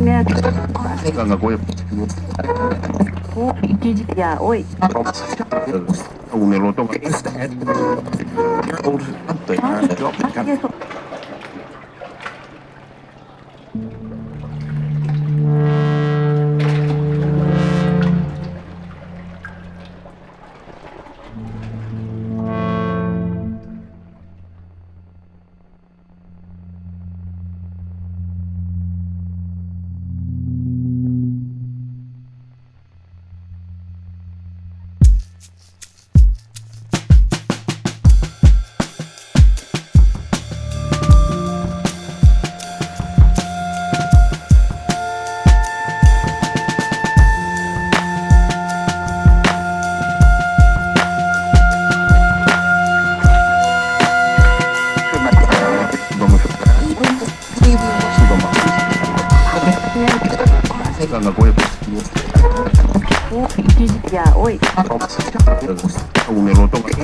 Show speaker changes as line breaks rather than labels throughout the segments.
Gak gue
Ya, oi.
una loto gak gue
Ya, oi.
una loto gak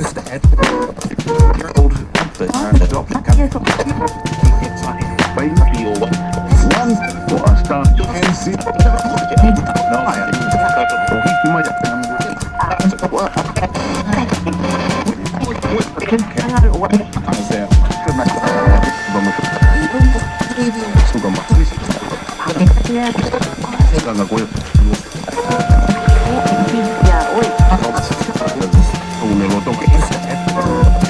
gue
Ya, oi.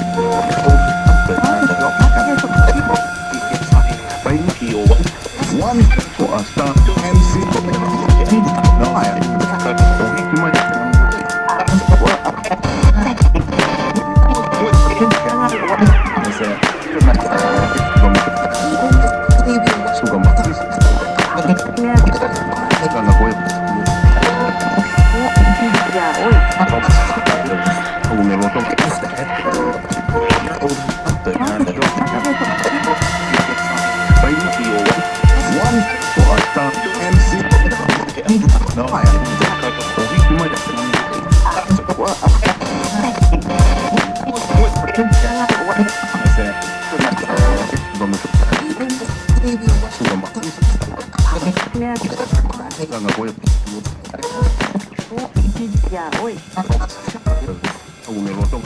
una loto
Ya, oi.
una loto gak gue
Ya, oi.
una loto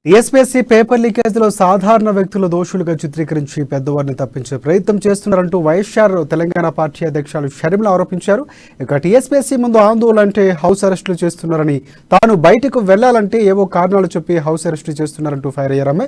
TSPSC paper లీకేజ్లో సాధారణ వ్యక్తులు దోషులుగా చిత్రీకరించి పెద్దవారిని తప్పించే ప్రయత్నం చేస్తున్నారంటూ YSR Telangana party అధ్యక్షులు షర్మిల ఆరోపించారు. ఇక టీఎస్పీఎస్సీ ముందు ఆందోళన అంటే హౌస్ అరెస్టులు చేస్తున్నారని, తాను బయటకు వెళ్లాలంటే ఏవో కారణాలు చెప్పి హౌస్ అరెస్టులు చేస్తున్నారంటూ ఫైర్ అయ్యారు. ఆమె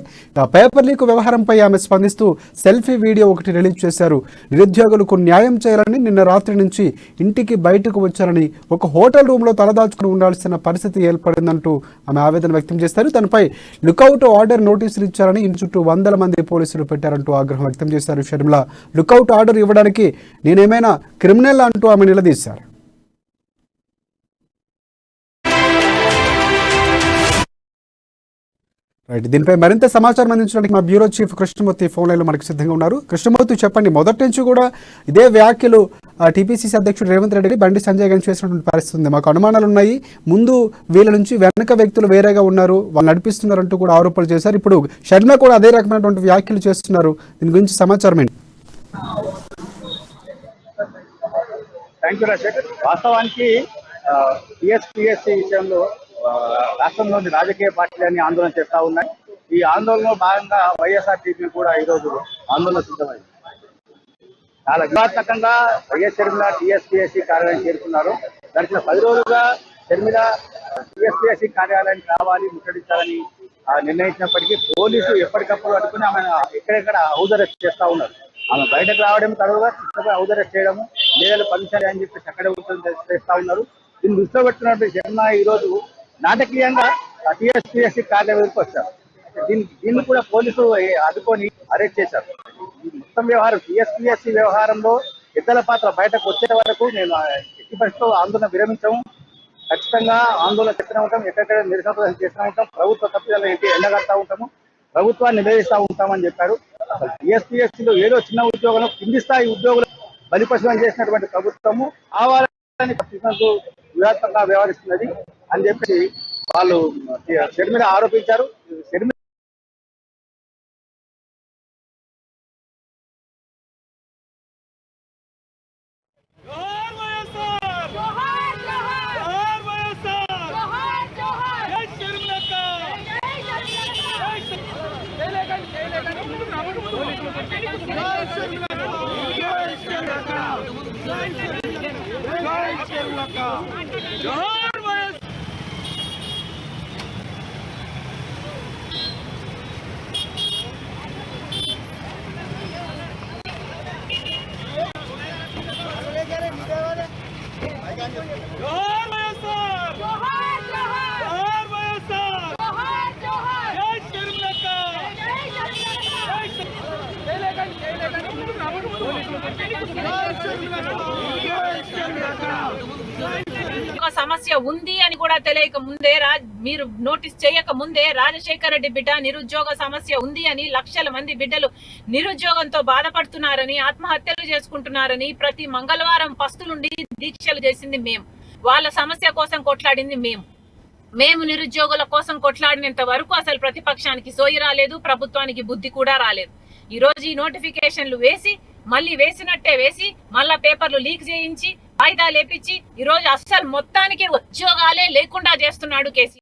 పేపర్ లీక్ వ్యవహారంపై ఆమె స్పందిస్తూ సెల్ఫీ వీడియో ఒకటి రిలీజ్ చేశారు. నిరుద్యోగులకు న్యాయం చేయాలని నిన్న రాత్రి నుంచి ఇంటికి బయటకు వచ్చారని, ఒక హోటల్ రూమ్లో తలదాచుకుని ఉండాల్సిన పరిస్థితి ఏర్పడిందంటూ ఆమె ఆవేదన వ్యక్తం చేశారు. తనపై లుకౌట్ ఆర్డర్ నోటీసులు ఇచ్చారని, ఇంటి చుట్టూ 100 మంది పోలీసులు పెట్టారంటూ ఆగ్రహం వ్యక్తం చేశారు షర్మిల. లుకౌట్ ఆర్డర్ ఇవ్వడానికి నేనేమైనా క్రిమినల్ అంటూ ఆమె నిలదీశారు. రైట్, దీనిపై మరింత సమాచారం అందించడానికి మా బ్యూరో చీఫ్ కృష్ణమూర్తి ఫోన్ లైన్లో మనకు సిద్ధంగా ఉన్నారు. కృష్ణమూర్తి, చెప్పండి, మొదటి నుంచి కూడా ఇదే వ్యాఖ్యలు టీపీసీసీ అధ్యక్షుడు రేవంత్ రెడ్డి, బండి సంజయ్ గారు చేసినటువంటి పరిస్థితి ఉంది. మాకు అనుమానాలు ఉన్నాయి, ముందు వీళ్ళ నుంచి వెనక వ్యక్తులు వేరేగా ఉన్నారు, వాళ్ళు నడిపిస్తున్నారంటూ కూడా ఆరోపణలు చేశారు. ఇప్పుడు షర్మిల కూడా అదే రకమైనటువంటి వ్యాఖ్యలు చేస్తున్నారు. దీని గురించి సమాచారం ఏంటి?
Thank you Rajasekhar. వాస్తవానికి టీఎస్పీఎస్సీ విషయంలో రాష్ట్రంలోని రాజకీయ పార్టీలన్నీ ఆందోళన చేస్తూ ఉన్నాయి. ఈ ఆందోళనలో భాగంగా వైఎస్ఆర్టీపీ కూడా ఈరోజు ఆందోళన సిద్ధమైంది. చాలా వ్యూహాత్మకంగా వైఎస్ షర్మిల టీఎస్పీఎస్సీ కార్యాలయం చేరుకున్నారు. గడిచిన 10 రోజులుగా షర్మిల టీఎస్పీఎస్సీ కార్యాలయానికి రావాలి, ముట్టడించాలని నిర్ణయించినప్పటికీ పోలీసులు ఎప్పటికప్పుడు అడుగుని ఆమె ఎక్కడెక్కడ హౌస్ అరెస్ట్ చేస్తూ ఉన్నారు. ఆమె బయటకు రావడం తరువాత హౌస్ అరెస్ట్ చేయడము, లేదా పర్మిషన్ అని చెప్పి అక్కడే చేస్తూ ఉన్నారు. దీన్ని దృష్టిలో పెట్టుకున్నట్టు షర్మిల ఈరోజు నాటకీయంగా టీఎస్పీఎస్సీ కార్యాలయం వరకు వచ్చారు. దీన్ని కూడా పోలీసులు అడ్డుకొని అరెస్ట్ చేశారు. ఈ మొత్తం వ్యవహారం టీఎస్పీఎస్సీ వ్యవహారంలో ఇద్దల పాత్ర బయటకు వచ్చే వరకు నేను ఎట్టి పరిస్థితుల్లో ఆందోళన విరమించాము. ఖచ్చితంగా ఆందోళన చేస్తూనే ఉంటాం, ఎక్కడెక్కడ నిరసన ప్రదర్శన చేస్తూనే ఉంటాం, ప్రభుత్వ తప్పిదాలు ఏంటి ఎండగడతా ఉంటాము, ప్రభుత్వాన్ని నివేదిస్తూ ఉంటామని చెప్పారు. అసలు టీఎస్పీఎస్సీలో ఏదో చిన్న ఉద్యోగం, కింది స్థాయి ఉద్యోగులు బలిపశువం చేసినటువంటి ప్రభుత్వము ఆవాలని వ్యూహాత్మకంగా వ్యవహరిస్తున్నది అని చెప్పి వాళ్ళు షర్మిల ఆరోపించారు. షర్మిల
సమస్య ఉంది అని కూడా తెలియక ముందే మీరు నోటీస్ చేయక ముందే రాజశేఖర రెడ్డి బిడ్డ నిరుద్యోగ సమస్య ఉంది అని లక్షల మంది బిడ్డలు నిరుద్యోగంతో బాధపడుతున్నారని, ఆత్మహత్యలు చేసుకుంటున్నారని ప్రతి మంగళవారం పస్తులుండి దీక్షలు చేసింది మేము. వాళ్ళ సమస్య కోసం కొట్లాడింది మేము నిరుద్యోగుల కోసం కొట్లాడినంత వరకు అసలు ప్రతిపక్షానికి సోయి రాలేదు, ప్రభుత్వానికి బుద్ధి కూడా రాలేదు. ఈ రోజు ఈ నోటిఫికేషన్లు వేసి మళ్ళీ వేసినట్టే వేసి మళ్ళా పేపర్లు లీక్ చేయించి వాయిదా లేపించి ఈ రోజు అస్సలు మొత్తానికి ఉద్యోగాలే లేకుండా చేస్తున్నాడు కేసీఆర్.